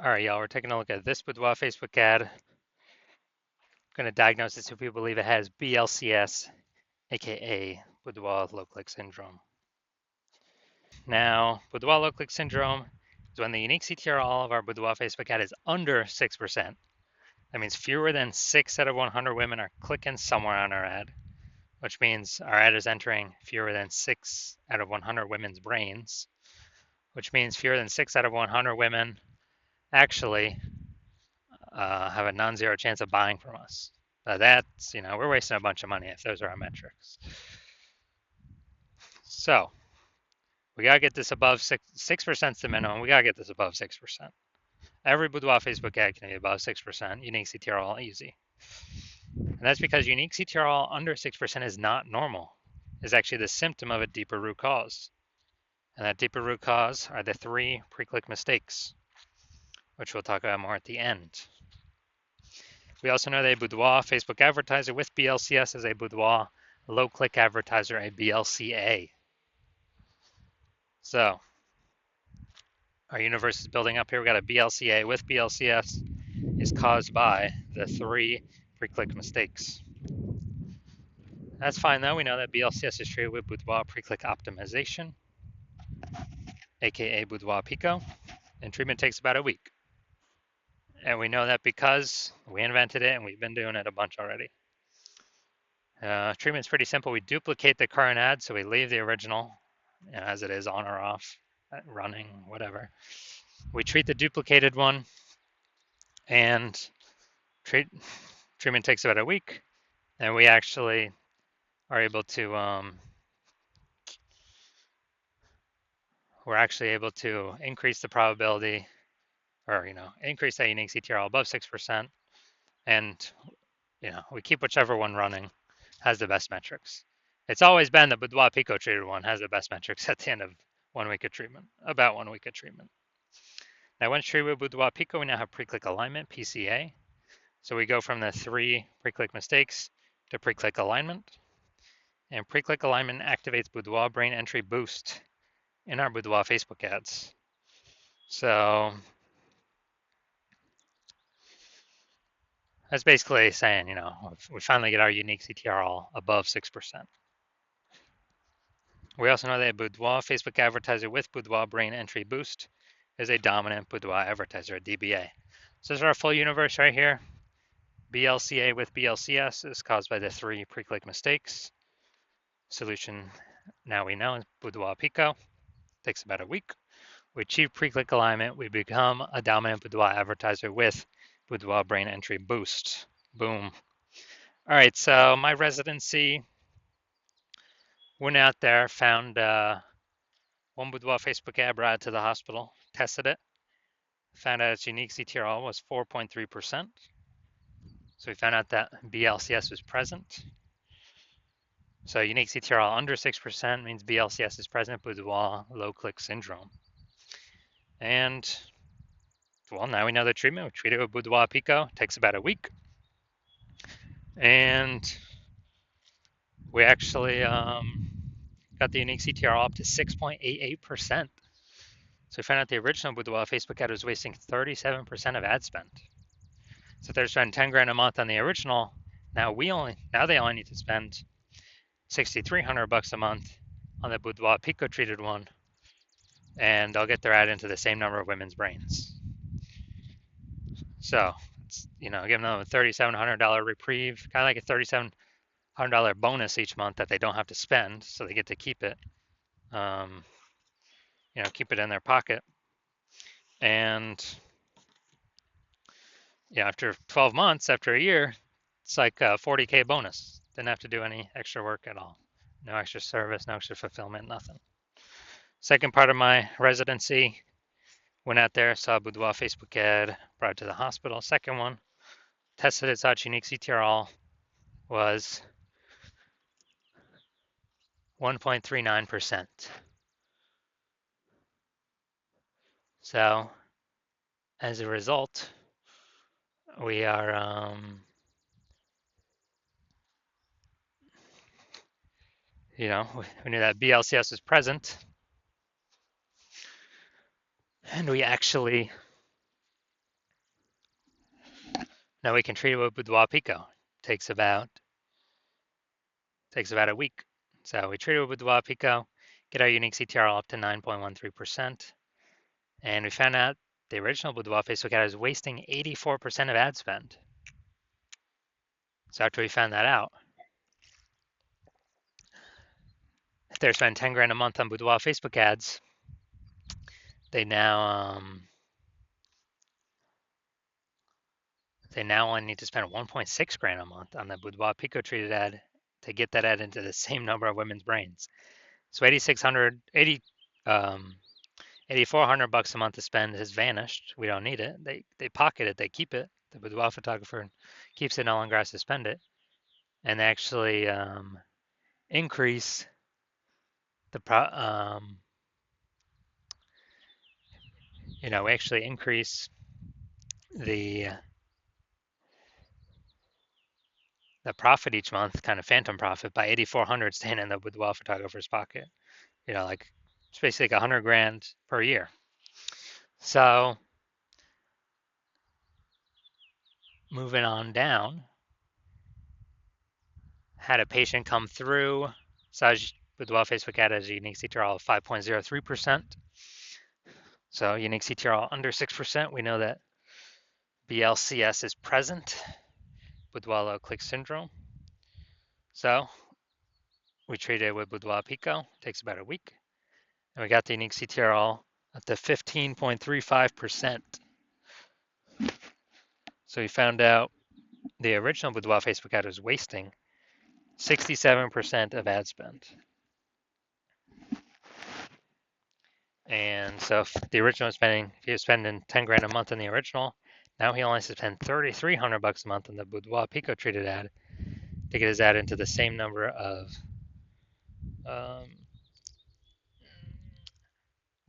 All right, y'all, we're taking a look at this Boudoir Facebook ad. I'm going to diagnose this if we believe it has BLCS, aka Boudoir low click syndrome. Now, Boudoir low click syndrome is when the unique CTRL of our Boudoir Facebook ad is under 6%. That means fewer than 6 out of 100 women are clicking somewhere on our ad, which means our ad is entering fewer than 6 out of 100 women's brains, which means fewer than 6 out of 100 women actually have a non-zero chance of buying from us. That's, we're wasting a bunch of money if those are our metrics. So we gotta get this above 6%. The minimum. We gotta get this above 6%. Every Boudoir Facebook ad can be above 6%. Unique CTRL easy, and that's because unique CTRL under 6% is not normal. It's actually the symptom of a deeper root cause, and that deeper root cause are the 3 pre-click mistakes, which we'll talk about more at the end. We also know that a Boudoir Facebook advertiser with BLCS is a Boudoir low-click advertiser, a BLCA. So our universe is building up here. We got a BLCA with BLCS is caused by the 3 pre-click mistakes. That's fine though. We know that BLCS is treated with Boudoir pre-click optimization, aka Boudoir Pico, and treatment takes about a week. And we know that because we invented it and we've been doing it a bunch already. Treatment's pretty simple. We duplicate the current ad, so we leave the original as it is, on or off, running, whatever. We treat the duplicated one, and treatment takes about a week, and we actually are able to increase the probability, or increase that unique CTRL above 6%, and we keep whichever one running has the best metrics. It's always been the Boudoir Pico treated one has the best metrics at the end of 1 week of treatment, about 1 week of treatment. Now, once treated with Boudoir Pico, we now have pre-click alignment, PCA. So we go from the 3 pre-click mistakes to pre-click alignment. And pre-click alignment activates Boudoir brain entry boost in our Boudoir Facebook ads. So that's basically saying, we finally get our unique CTRL above 6%. We also know that a Boudoir Facebook advertiser with Boudoir brain entry boost is a dominant Boudoir advertiser, a DBA. So this is our full universe right here. BLCA with BLCS is caused by the 3 pre-click mistakes. Solution now we know is Boudoir Pico. Takes about a week. We achieve pre-click alignment. We become a dominant Boudoir advertiser with Boudoir brain entry boost. Boom. All right, so my residency, went out there, found one Boudoir Facebook ad brought it to the hospital, tested it, found out its unique CTRL was 4.3%. So we found out that BLCS was present. So unique CTRL under 6% means BLCS is present, Boudoir low click syndrome. And well, now we know the treatment. We treat it with Boudoir Pico. It takes about a week. And we actually got the unique CTRL up to 6.88%. So we found out the original Boudoir Facebook ad was wasting 37% of ad spend. So if they're spending 10 grand a month on the original, now they only need to spend $6,300 a month on the Boudoir Pico treated one, and they'll get their ad into the same number of women's brains. So it's giving them a $3,700 reprieve, kind of like a $3,700 bonus each month that they don't have to spend, so they get to keep it, keep it in their pocket. And after 12 months, after a year, it's like a $40K bonus. Didn't have to do any extra work at all. No extra service, no extra fulfillment, nothing. Second part of my residency, went out there, saw a Boudoir Facebook ad, brought it to the hospital. Second one, tested its unique CTRL was 1.39%. So as a result, we are we knew that BLCS was present, and we actually Now we can treat it with Boudoir Pico. Takes about a week. So we treat it with Boudoir Pico, get our unique CTRL up to 9.13%, and we found out the original Boudoir Facebook ad is wasting 84% of ad spend. So after we found that out, if they're spending 10 grand a month on Boudoir Facebook ads, they now only need to spend 1.6 grand a month on the Boudoir Pico treated ad to get that ad into the same number of women's brains. So 8,400 bucks a month to spend has vanished. We don't need it. They pocket it. They keep it. The boudoir photographer keeps it. No longer has to spend it, and they actually increase the we actually increase the profit each month, kind of phantom profit, by 8,400 staying in the boudoir photographer's pocket. Like it's basically like 100 grand per year. So moving on down, had a patient come through, Saj Boudoir Facebook ad has a unique CTRL of 5.03%. So unique CTRL under 6%, we know that BLCS is present, Boudoir low click syndrome. So we treated it with Boudoir Pico, takes about a week, and we got the unique CTRL up to 15.35%. So we found out the original Boudoir Facebook ad was wasting 67% of ad spend. And so if the original was if he was spending 10 grand a month on the original, now he only has to spend 3,300 bucks a month on the Boudoir Pico treated ad to get his ad into the same number of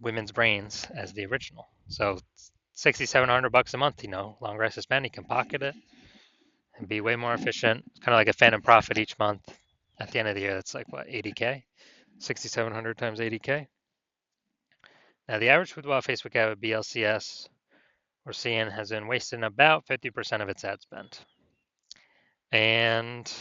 women's brains as the original. So 6,700 bucks a month, longer has to spend. He can pocket it and be way more efficient. It's kind of like a phantom profit each month. At the end of the year, that's like what, 80K? 6,700 times 80K. Now the average Boudoir Facebook ad with BLCS we're seeing has been wasting about 50% of its ad spend. And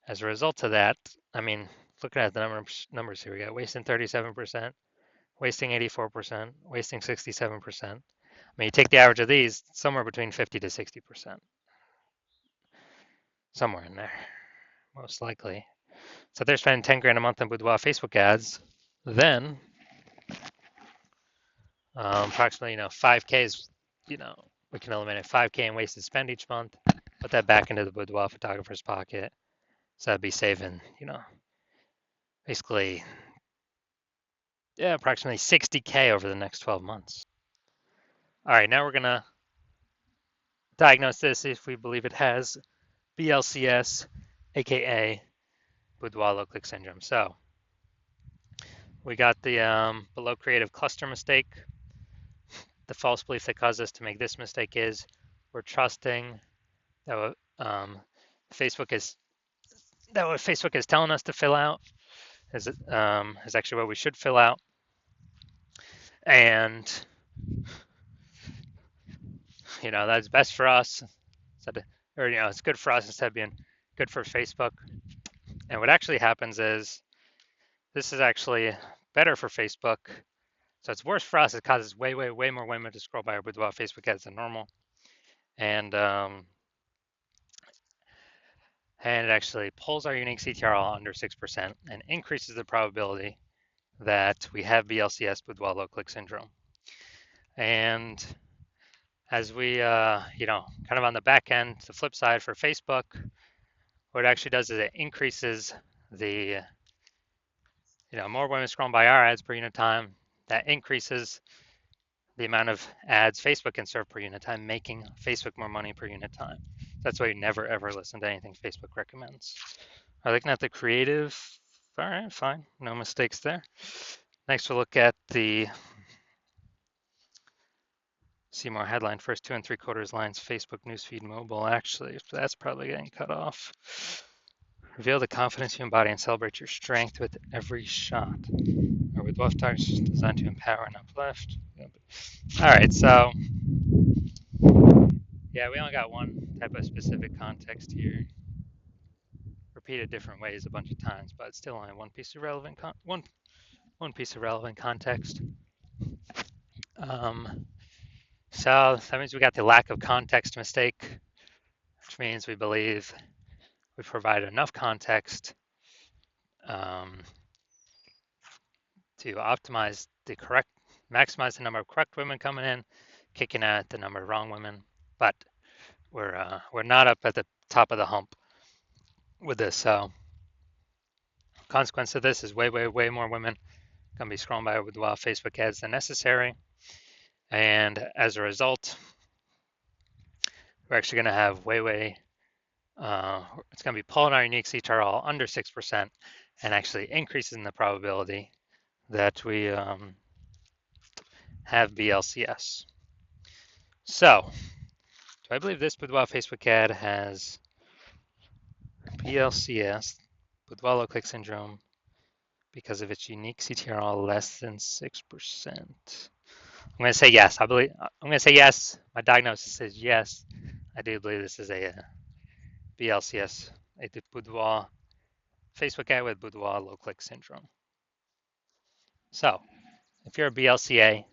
as a result of that, looking at the numbers here, we got wasting 37%, wasting 84%, wasting 67%. You take the average of these, somewhere between 50 to 60%. Somewhere in there, most likely. So if they're spending 10 grand a month on Boudoir Facebook ads, then approximately 5K is, we can eliminate 5K in wasted spend each month, put that back into the Boudoir photographer's pocket. So that'd be saving, basically, approximately 60K over the next 12 months. All right, now we're gonna diagnose this if we believe it has BLCS, aka Boudoir low click syndrome. So we got the below creative cluster mistake. The false belief that caused us to make this mistake is we're trusting that what Facebook is telling us to fill out is actually what we should fill out, and that's best for us, or it's good for us instead of being good for Facebook. And what actually happens is this is actually better for Facebook. So it's worse for us. It causes way more women to scroll by our Boudoir Facebook ads than normal. And it actually pulls our unique CTRL under 6% and increases the probability that we have BLCS Boudoir low click syndrome. And as we, kind of on the back end, the flip side for Facebook, what it actually does is it increases the, more women scrolling by our ads per unit time. That increases the amount of ads Facebook can serve per unit time, making Facebook more money per unit time. That's why you never ever listen to anything Facebook recommends. All right, looking at the creative. All right, fine, no mistakes there. Next, we'll look at the see more headline, first 2 3/4 lines, Facebook Newsfeed mobile. Actually, that's probably getting cut off. Reveal the confidence you embody and celebrate your strength with every shot. Or with both targets designed to empower and uplift. All right, so Yeah, we only got one type of specific context here. Repeated different ways a bunch of times, but it's still only one piece of relevant one piece of relevant context. So that means we got the lack of context mistake, which means we believe we provide enough context um, to maximize the number of correct women coming in, kicking out the number of wrong women. But we're not up at the top of the hump with this. So consequence of this is way more women gonna be scrolling by with wild Facebook ads than necessary, and as a result, we're actually gonna have it's gonna be pulling our unique CTRL under 6%, and actually increasing the probability that we have BLCS. So, do I believe this Boudoir Facebook ad has BLCS, Boudoir low click syndrome, because of its unique CTRL less than 6%? I'm going to say yes. I'm going to say yes. My diagnosis is yes. I do believe this is a BLCS, a Boudoir Facebook ad with Boudoir low click syndrome. So, if you're a BLCA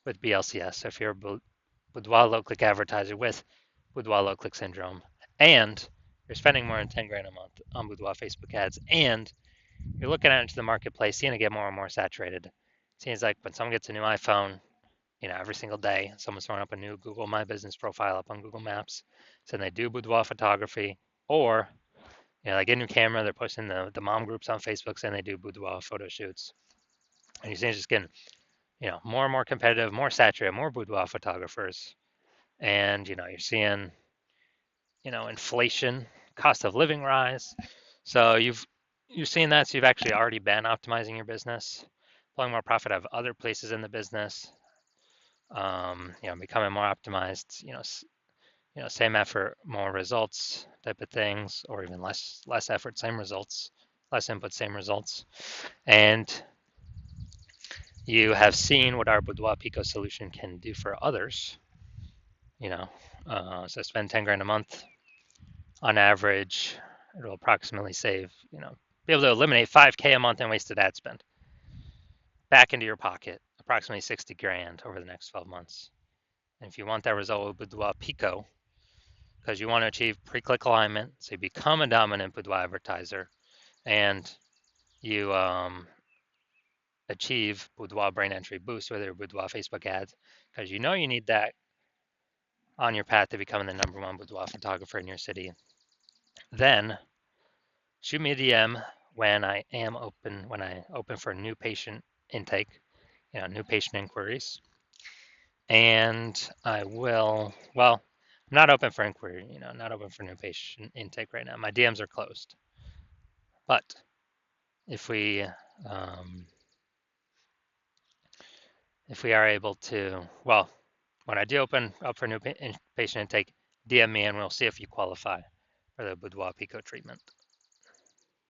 with BLCS, if you're a Boudoir low click advertiser with Boudoir low click syndrome, and you're spending more than 10 grand a month on Boudoir Facebook ads, and you're looking out into the marketplace, seeing it get more and more saturated. It seems like when someone gets a new iPhone, every single day, someone's throwing up a new Google My Business profile up on Google Maps, saying they do boudoir photography, or they get a new camera, they're posting the mom groups on Facebook saying they do boudoir photo shoots, and you see it's just getting more and more competitive, more saturated, more boudoir photographers, and you're seeing inflation, cost of living rise. So you've seen that, so you've actually already been optimizing your business, pulling more profit out of other places in the business, becoming more optimized, same effort, more results type of things, or even less effort, same results, less input, same results. And you have seen what our Boudoir Pico solution can do for others. So spend 10 grand a month on average, it'll approximately save, be able to eliminate 5K a month in wasted ad spend back into your pocket, approximately 60 grand over the next 12 months. And if you want that result with Boudoir Pico, because you want to achieve pre-click alignment, so you become a dominant Boudoir advertiser, and you achieve Boudoir brain entry boost with your Boudoir Facebook ads, because you need that on your path to becoming the number one Boudoir photographer in your city, then shoot me a DM when I open for new patient intake, new patient inquiries. And I will, I'm not open for inquiry, not open for new patient intake right now. My DMs are closed. But if we are able to, when I do open up for new patient intake, DM me and we'll see if you qualify for the Boudoir Pico treatment.